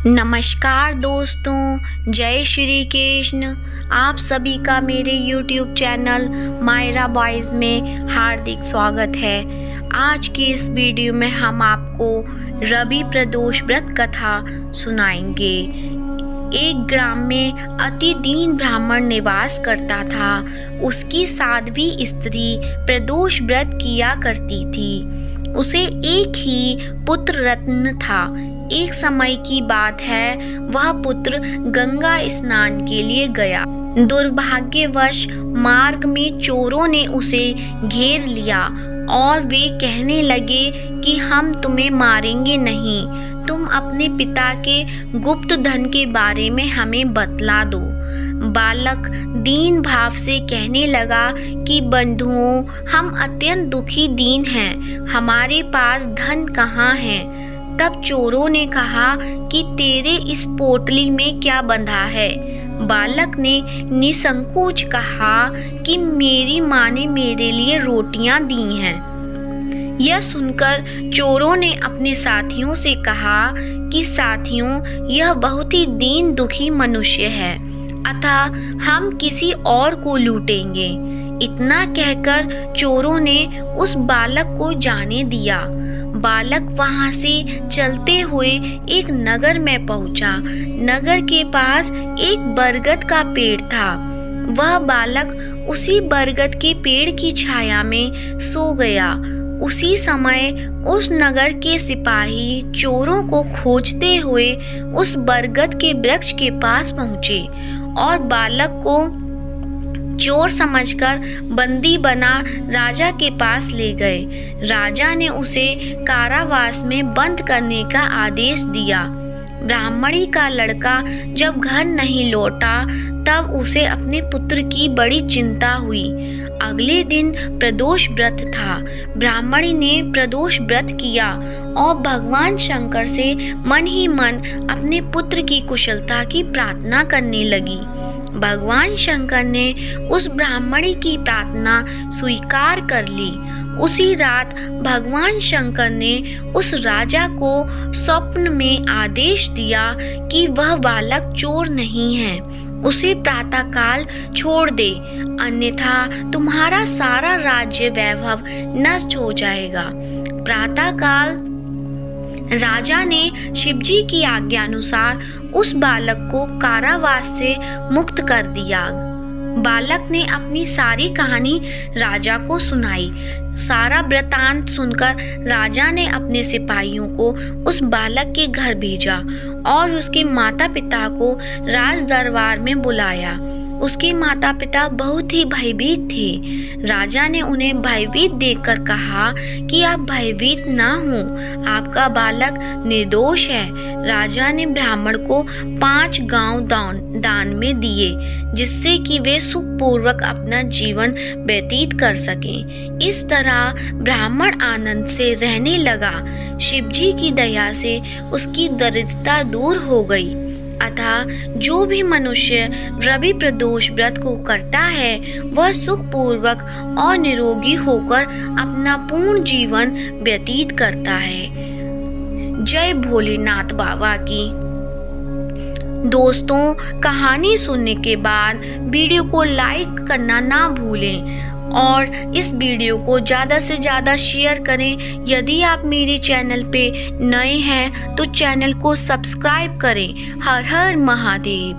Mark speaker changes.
Speaker 1: नमस्कार दोस्तों, जय श्री कृष्ण। आप सभी का मेरे YouTube चैनल मायरा बॉयज़ में हार्दिक स्वागत है। आज की इस वीडियो में हम आपको रवि प्रदोष व्रत कथा सुनाएंगे। एक ग्राम में अति दीन ब्राह्मण निवास करता था। उसकी साध्वी स्त्री प्रदोष व्रत किया करती थी। उसे एक ही पुत्र रत्न था। एक समय की बात है, वह पुत्र गंगा स्नान के लिए गया। दुर्भाग्यवश मार्ग में चोरों ने उसे घेर लिया और वे कहने लगे कि हम तुम्हें मारेंगे नहीं, तुम अपने पिता के गुप्त धन के बारे में हमें बतला दो। बालक दीन भाव से कहने लगा कि बंधुओं, हम अत्यंत दुखी दीन हैं, हमारे पास धन कहाँ है। तब चोरों ने कहा कि तेरे इस पोटली में क्या बंधा है। बालक ने निसंकोच कहा कि मेरी माँ ने मेरे लिए रोटियां दी हैं। यह सुनकर चोरों ने अपने साथियों से कहा कि साथियों, यह बहुत ही दीन दुखी मनुष्य है, अतः हम किसी और को लूटेंगे। इतना कहकर चोरों ने उस बालक को जाने दिया। बालक वहां से चलते हुए एक नगर में पहुंचा। नगर के पास एक बरगद का पेड़ था। वह बालक उसी बरगद के पेड़ की छाया में सो गया। उसी समय उस नगर के सिपाही चोरों को खोजते हुए उस बरगद के वृक्ष के पास पहुंचे और बालक को चोर समझकर बंदी बना राजा के पास ले गए। राजा ने उसे कारावास में बंद करने का आदेश दिया। ब्राह्मणी का लड़का जब घर नहीं लौटा तब उसे अपने पुत्र की बड़ी चिंता हुई। अगले दिन प्रदोष व्रत था। ब्राह्मणी ने प्रदोष व्रत किया और भगवान शंकर से मन ही मन अपने पुत्र की कुशलता की प्रार्थना करने लगी। भगवान शंकर ने उस ब्राह्मणी की प्रार्थना स्वीकार कर ली। उसी रात भगवान शंकर ने उस राजा को स्वप्न में आदेश दिया कि वह बालक चोर नहीं है, उसे प्रातःकाल छोड़ दे, अन्यथा तुम्हारा सारा राज्य वैभव नष्ट हो जाएगा। प्रातःकाल राजा ने शिवजी की आज्ञा अनुसार उस बालक को कारावास से मुक्त कर दिया। बालक ने अपनी सारी कहानी राजा को सुनाई। सारा वृतांत सुनकर राजा ने अपने सिपाहियों को उस बालक के घर भेजा और उसके माता पिता को राज दरबार में बुलाया। उसके माता पिता बहुत ही भयभीत थे। राजा ने उन्हें भयभीत देखकर कहा कि आप भयभीत ना हो, आपका बालक निर्दोष है। राजा ने ब्राह्मण को 5 गांव दान में दिए, जिससे कि वे सुखपूर्वक अपना जीवन व्यतीत कर सकें। इस तरह ब्राह्मण आनंद से रहने लगा। शिवजी की दया से उसकी दरिद्रता दूर हो गई। अतः जो भी मनुष्य रवि प्रदोष व्रत को करता है, वह सुखपूर्वक और निरोगी होकर अपना पूर्ण जीवन व्यतीत करता है। जय भोलेनाथ बाबा की। दोस्तों, कहानी सुनने के बाद वीडियो को लाइक करना ना भूलें और इस वीडियो को ज़्यादा से ज़्यादा शेयर करें। यदि आप मेरे चैनल पे नए हैं तो चैनल को सब्सक्राइब करें। हर हर महादेव।